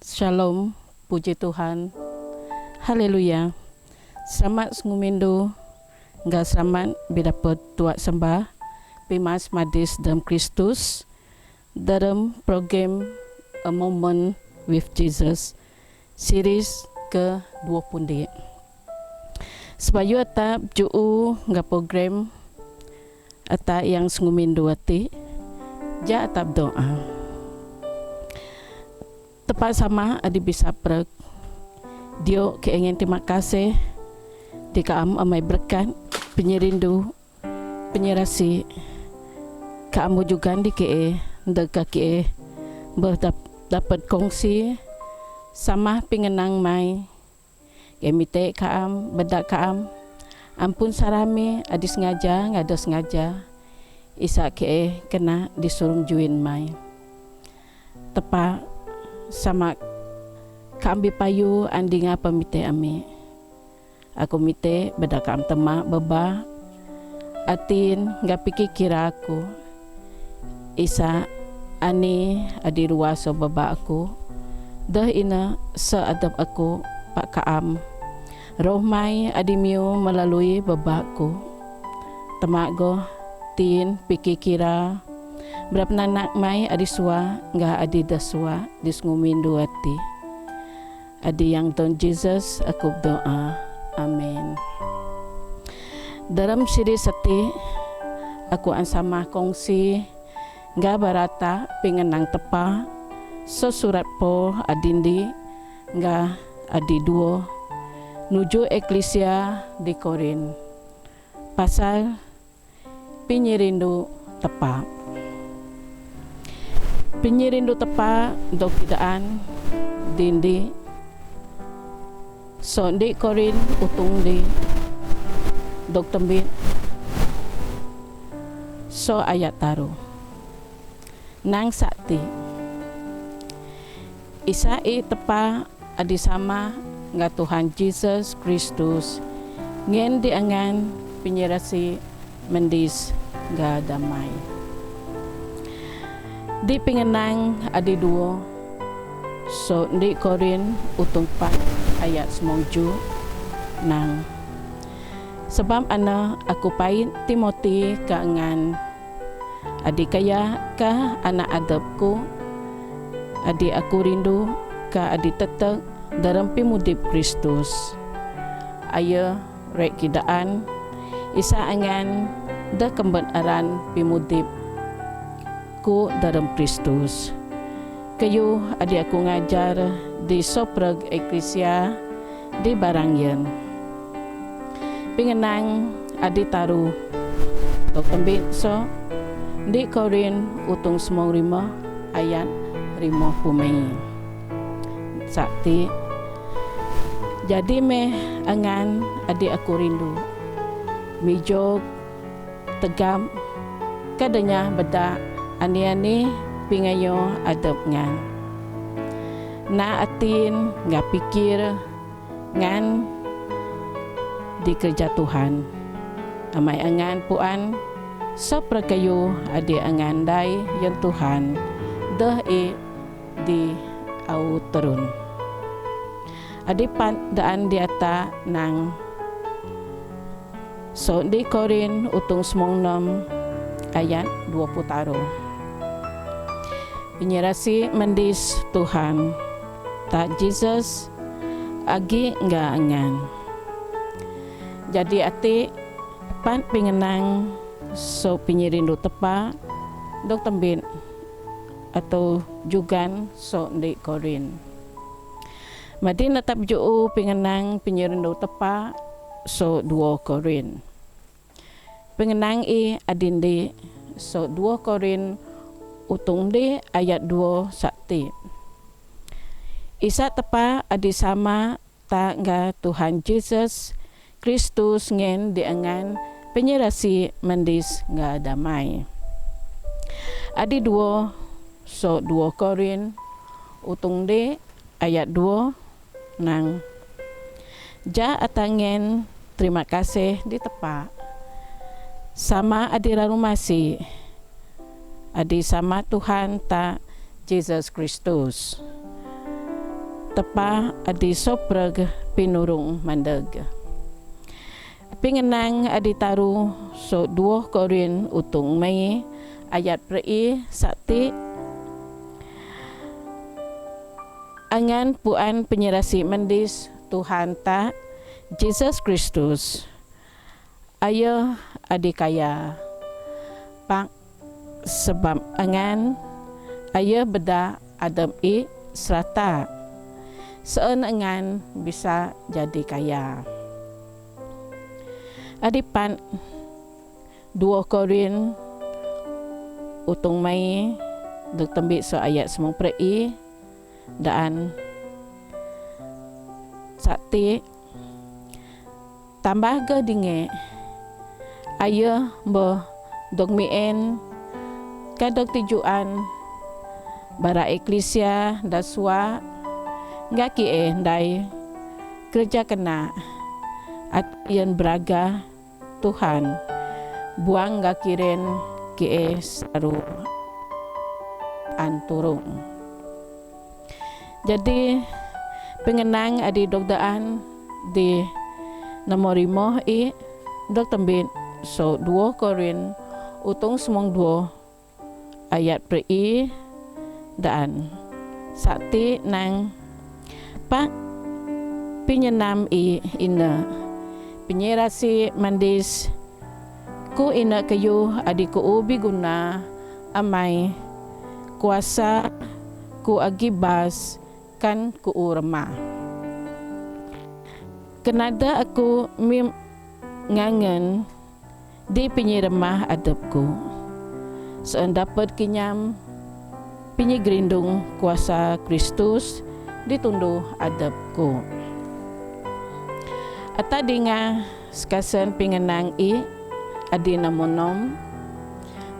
Shalom, puji Tuhan. Haleluya. Selamat ngumindo, nggak selamat berdapat tuak sembah, pimas madis dalam Kristus, dalam program A Moment with Jesus, series ke-20. Sebayu atap juu nggak program atap yang ngumindo ati, ja atap doa. Tepat sama adi bisa prek. Dio keingin terima kasih di kaam amai berkat penyerindu penyerasi kamu juga di ke dekat ke dapat kongsi sama pengenang mai kemite kaam bedak kaam ampun sarami adi sengaja ngada sengaja isa ke kena disuruh juin mai tepat sama kambi payu andinga pamite ami aku mite bedakam tema beba atin nggak pikir kira aku isa ani adi ruaso beba aku dah ina seadap aku pak kaam roh mai adi miu melalui beba aku temago tin pikir kira berapa nanak mai adi sua nggak adi dasua disngumin dua ti adi yang Tuhan Jesus aku doa amin. Dalam siri seti aku ansama kongsi nggak barata pengenang tepa sesurat po adindi nggak adi duo nuju eklesia di Korin pasal penyerindu tepa. Penyerindu tepa dok tidaan dindi so di Korin utung di dok tembit so ayat taru nang sakti isai tepa adi sama nggak Tuhan Yesus Kristus ngen diangan penyerasi mendis nggak damai di pengenang adi duo so di Korin utung 4 ayat 9 nang sebab ana aku pain Timoti kaangan adi kaya ka anak adabku adi aku rindu ka adi tetek dalam pimudip Kristus aya rek kidaan isa angan da kembat aran pimudip ku dalam Kristus. Kayu adi aku ngajar di soprag eklesia di Barangyen. Pengenang adi taru tok tembik so di Korin utung 5 ayat 5 pumei. Sakti jadi meh angan adi aku rindu mijog tegam kadanya bedak ani-ani pingayo adab ngan na atin nggak pikir ngan di kerja Tuhan amai angan puan sopra kayu adi angan dai yang Tuhan dah di au terun adi daan diata nang so di Korin utung 9 ayat 20 taruh penyerasi mendis Tuhan tak Jesus agi nggak angan jadi ati pan pengenang so penyerindu tepa dok tembin atau jugan so di Korin madin tetap juu pengenang penyerindu tepa so 2 Korin pengenang adindi so 2 Korin utung di ayat 2 sakti isa tepa adi sama tak nga Tuhan Yesus Kristus ngen diangan penyerasi mendis nga damai adi 2 so 2 Korin utung di ayat 2 nang ja atangen terima kasih di tepa sama adi rumasi adi sama Tuhan ta Yesus Kristus tepa adi sopreg pinurung mandeg. Pingenang adi taru so 2 Korin utung mai ayat prei sakti angan puan penyerasi mendis Tuhan ta Jesus Kristus ayo adi kaya pak sebab angan ayo beda adam serata seun angan bisa jadi kaya. Adipan 2 Korin utung mai duk tembik so ayat semung prei dan sakti tambah ke dinge ayo bo dok mien kadok tujuan bara eklesia daswa nggak kie ndai kerja kena atian braga Tuhan buang nggak kiren kie saru anturung. Jadi pengenang adi dokdaan di nomor 5 dok tembin so 2 Korin utung semong 2 ayat prei dan sakti nang pak pinyenam ina penyerasi mandis ku ina kayu adi ku ubi guna amai kuasa ku agibas kan ku urma kenada aku ngangen di penyiremah adabku sean dapat kinyam pinyigrindung kuasa Kristus ditunduh adabku. Ata dinga sekasen pingenang adi namonom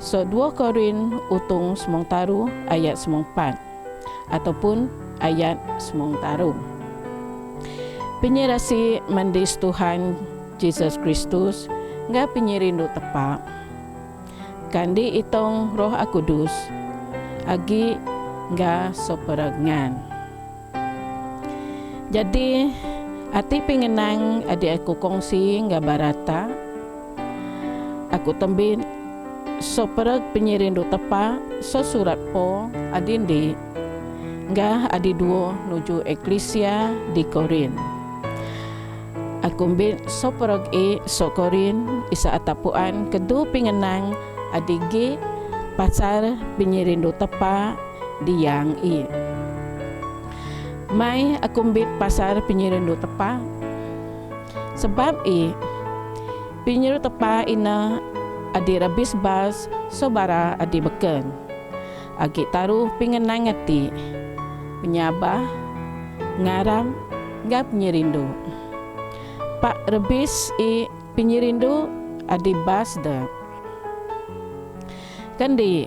so 2 Korin utung semong taru ayat semong 4 ataupun ayat semong taru. Penyerasi mandis Tuhan Jesus Kristus nggak penyirindu tepa kandi itong Roh Kudus agi nggak soperagngan. Jadi ati pingenang adi aku kongsi nggak barata aku tembin soperag penyirindu tepa so surat po adindi nggak adi 2 nuju eklesia di Korin. Aku mbin soperag so Korin isa atapuan kedu pingenang adigi pasar penyirindu tepa di yang Mai aku mbit pasar penyirindu tepa sebab penyirindu tepa ina adi rabis bas sobara adi beken agi taruh pingenang ati penyabah ngaram nggak penyirindu pak rabis penyirindu adi bas de kandi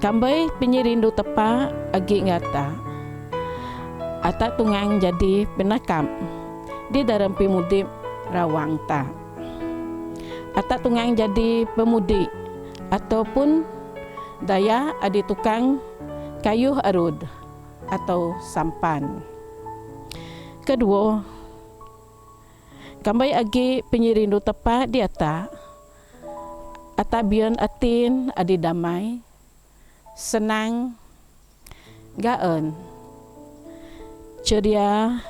kambai penyirindu tepa agi ngata ata tungang jadi penakam di dalam pemudip rawang ta. Ata tungang jadi pemudi ataupun daya adi tukang kayu arud atau sampan. Kedua, kambai agi penyirindu tepa di ata bion atin adi damai senang gaen ceria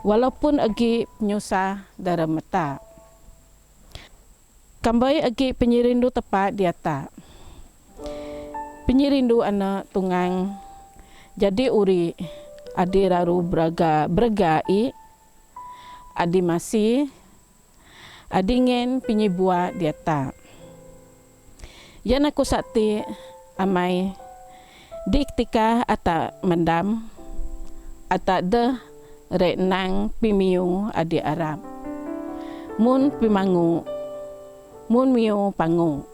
walaupun agi penyusah dalam mata. Kambai agi penyirindu tepat di atas. Penyirindu anak tungang jadi uri adi raru bergai adi masih adi ngen penyibua di atas. Yan aku sakti amai di ketika ata mendam ata de renang pimiu adi Arab mun pimangu mun miu pangu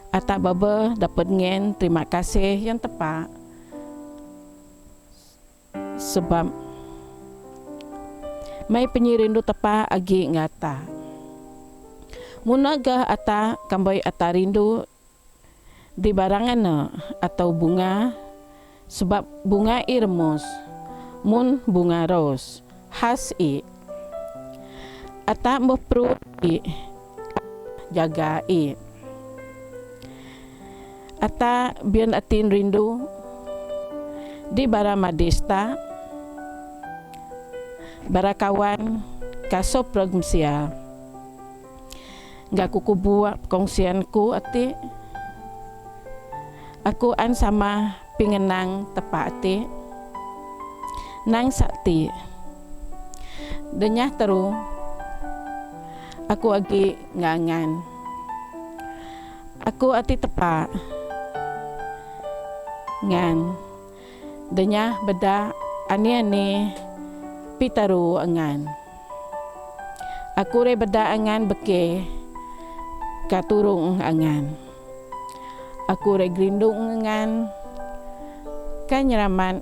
ata baba dapat ngen terima kasih yang tepat sebab mai penyirindu tepa agi ngata munaga ata kambai ata rindu di barangan atau bunga sebab bunga irmus mun bunga ros has i ata mepru i jaga i ata bian atin rindu di bara madesta bara kawan kasoprag msia nga kukubuwa kongsianku ati aku an sama pingenang tepati nang sakti denyah teru aku agi ngangan aku ati tepa ngan denyah beda ani pitaru angan aku re beda angan beke katurung angan aku re grindung angan kanyeraman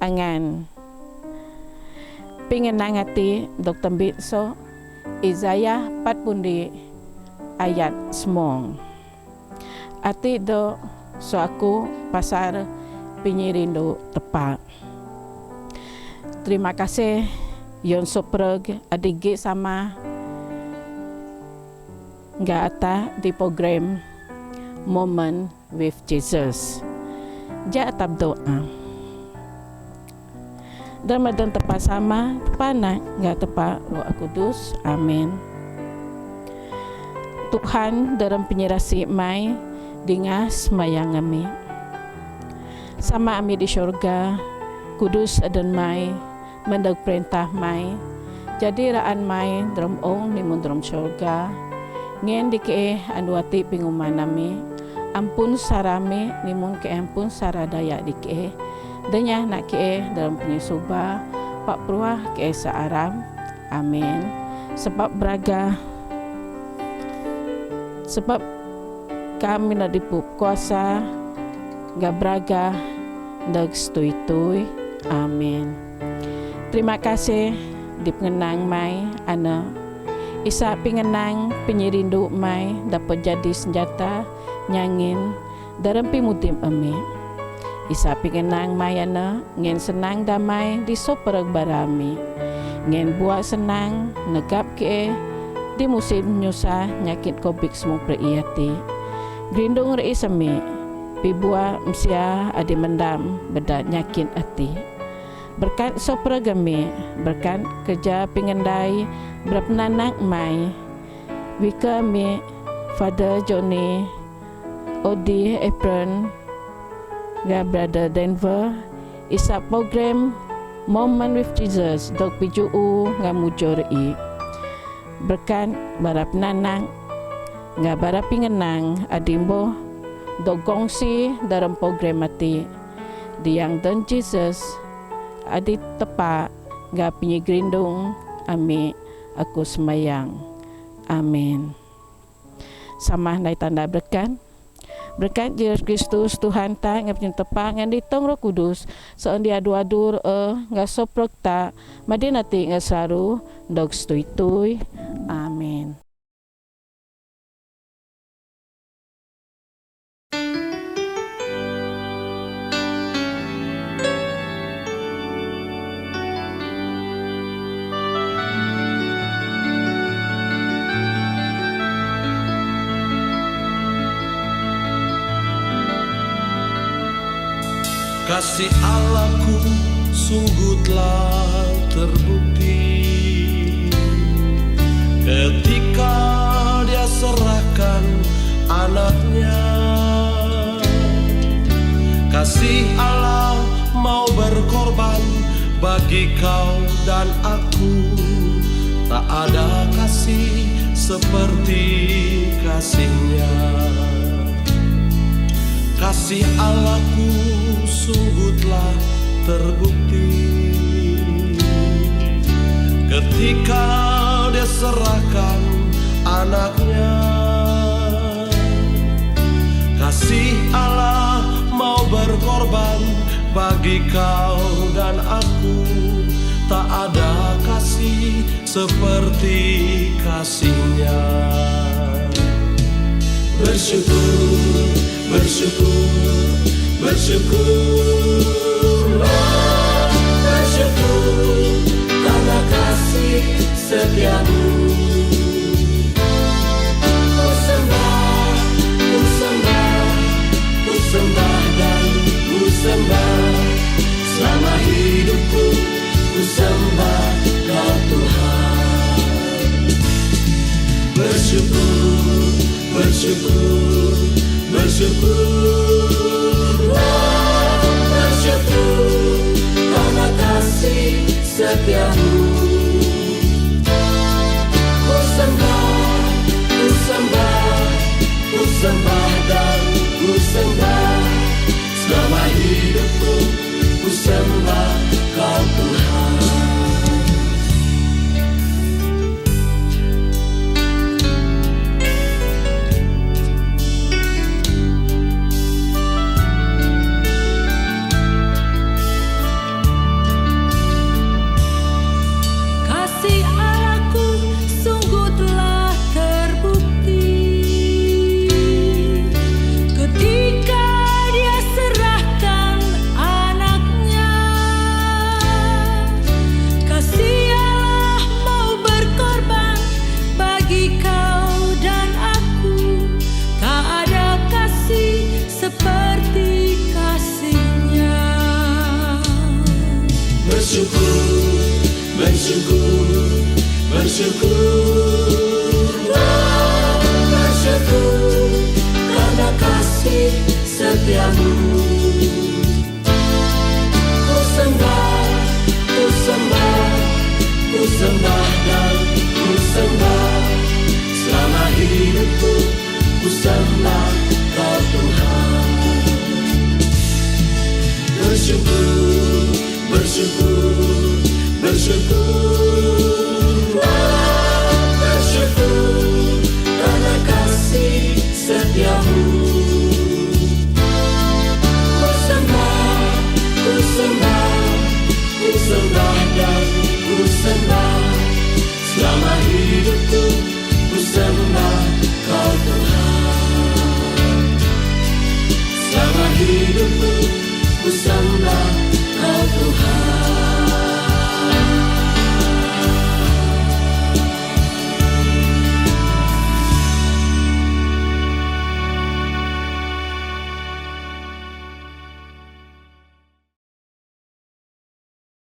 angan pingenang ati Dr. Bitso Isaiah 40 ayat semong ati do so aku pasar pinyirindu tepat. Terima kasih yon sopreg adigi sama nggak ata di program Moment with Jesus. Ja tab doa. Dan madan tepat sama pana nggak tepat Roh Kudus. Amin. Tuhan dalam penyerasi mai dingas mayang kami. Sama kami di syurga, kudus adan mai, mendag perintah mai. Jadi raan mai dalam ong nimun dalam syurga. Ngien dike anduati pinguman nami. Ampun sarami nimun ke ampun saradaya dike. Denya nak ke dalam penyusuba pak pruah ke saaram. Amin. Sebab beraga sebab kami nak dipup kuasa gak beraga dag stui-tui. Amin. Terima kasih dipengenang mai ana isa pingenang penyirindu mai dapat jadi senjata nyangin dalam pimutim ame. Isa pingenang mai ana ngen senang damai di soperag barami. Ngen buat senang negap ke di musim nyusah nyakit kobik semua periati. Grindung rei semi pibua msia adi mendam bedat nyakit ati. Berkat sopragami berkat kerja pengendai berpenanak mai wika mi Father Johnny Odi Apron ga Brother Denver isa program Moment with Jesus dok pijuu nga mujori berkat bara penanang nga bara pingenang adimbo dok gongsi dalam program mati diang dan Jesus adi tepa nga pinyigrindung ami aku semayang. Amin. Sama nai tanda berkat Yesus Kristus Tuhan ta ngapin tepa ngan ditong Roh Kudus seon dia adu-adur nga soprok ta madinati nga saru dog stui-tui. Amin. Kasih Allahku sungguh telah terbukti ketika Dia serahkan anaknya. Kasih Allah mau berkorban bagi kau dan aku. Tak ada kasih seperti kasih-Nya. Kasih Allahku sungguh telah terbukti ketika Dia serahkan anaknya. Kasih Allah mau berkorban bagi kau dan aku. Tak ada kasih seperti kasih-Nya. Bersyukur, bersyukur, bersyukurlah, bersyukur. Bersyukur karena kasih setiamu. Ku sembah, ku sembah, ku sembah dan ku sembah. Selama hidupku ku sembah Kau Tuhan. Bersyukur, bersyukur, bersyukur. Bersyukur karena kasih setiamu. Ku sembah, ku sembah, ku sembah dan ku sembah. Selama hidupku ku sembah Kau Tuhan. Kasih Allahku sungguh telah terbukti ketika Dia serahkan anaknya. Kasih Allah mau berkorban bagi kau dan aku. Tak ada kasih seperti kasih-Nya. Bersyukur, bersyukur, bersyukur. Bersyukur karena kasih setiamu.